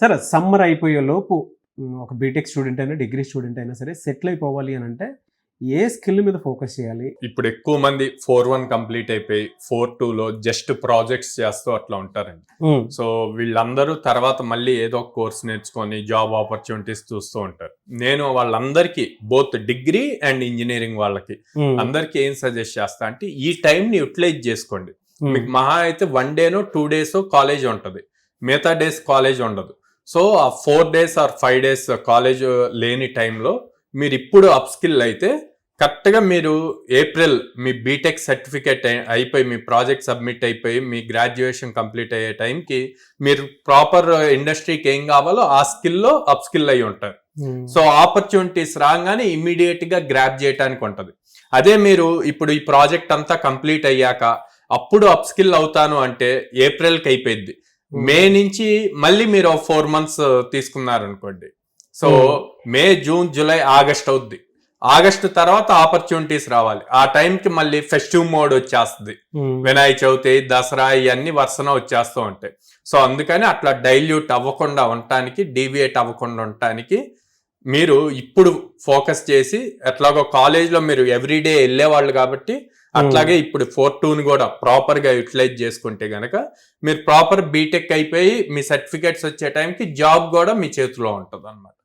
సరే సమ్మర్ అయిపోయే లోపు ఒక బీటెక్ స్టూడెంట్ అయినా, డిగ్రీ స్టూడెంట్ అయినా సరే సెటిల్ అయిపోవాలి అని అంటే ఏ స్కిల్ మీద ఫోకస్ చేయాలి? ఇప్పుడు ఎక్కువ మంది 4-1 కంప్లీట్ అయిపోయి 4-2లో జస్ట్ ప్రాజెక్ట్స్ చేస్తూ అట్లా ఉంటారండి. సో వీళ్ళందరూ తర్వాత మళ్ళీ ఏదో ఒక కోర్స్ నేర్చుకొని జాబ్ ఆపర్చునిటీస్ చూస్తూ ఉంటారు. నేను వాళ్ళందరికీ బోత్ డిగ్రీ అండ్ ఇంజనీరింగ్ వాళ్ళకి అందరికీ ఏం సజెస్ట్ చేస్తా అంటే ఈ టైంని యూటిలైజ్ చేసుకోండి. మీకు మహా అయితే 1 డేనో 2 డేస్ కాలేజ్ ఉంటుంది, మిగతా డేస్ కాలేజ్ ఉండదు. సో ఆ 4 డేస్ ఆర్ 5 డేస్ కాలేజ్ లేని టైంలో మీరు ఇప్పుడు అప్ స్కిల్ అయితే కరెక్ట్గా మీరు ఏప్రిల్ మీ బీటెక్ సర్టిఫికేట్ అయిపోయి మీ ప్రాజెక్ట్ సబ్మిట్ అయిపోయి మీ గ్రాడ్యుయేషన్ కంప్లీట్ అయ్యే టైంకి మీరు ప్రాపర్ ఇండస్ట్రీకి ఏం కావాలో ఆ స్కిల్లో అప్ స్కిల్ అయి ఉంటారు. సో ఆపర్చునిటీస్ రాగానే ఇమ్మీడియట్ గా గ్రాబ్ చేయడానికి ఉంటుంది. అదే మీరు ఇప్పుడు ఈ ప్రాజెక్ట్ అంతా కంప్లీట్ అయ్యాక అప్పుడు అప్ స్కిల్ అవుతాను అంటే ఏప్రిల్కి అయిపోయింది. మే నుంచి మళ్ళీ మీరు 4 months తీసుకున్నారు అనుకోండి, సో మే, జూన్, జూలై, ఆగస్ట్ అవుద్ది. ఆగస్టు తర్వాత ఆపర్చునిటీస్ రావాలి. ఆ టైంకి మళ్ళీ ఫెస్టివ్ మోడ్ వచ్చేస్తుంది. వినాయక చవితి, దసరా ఇవన్నీ వరుసన వచ్చేస్తూ ఉంటాయి. సో అందుకని అట్లా డైల్యూట్ అవ్వకుండా ఉండటానికి, డీవియేట్ అవ్వకుండా ఉండటానికి మీరు ఇప్పుడు ఫోకస్ చేసి, ఎట్లాగో కాలేజ్లో మీరు ఎవ్రీడే వెళ్ళేవాళ్ళు కాబట్టి అట్లాగే ఇప్పుడు 4-2ని కూడా ప్రాపర్ గా యూటిలైజ్ చేసుకుంటే గనక మీరు ప్రాపర్ బీటెక్ అయిపోయి మీ సర్టిఫికేట్స్ వచ్చే టైంకి జాబ్ కూడా మీ చేతిలో ఉంటుంది అన్నమాట.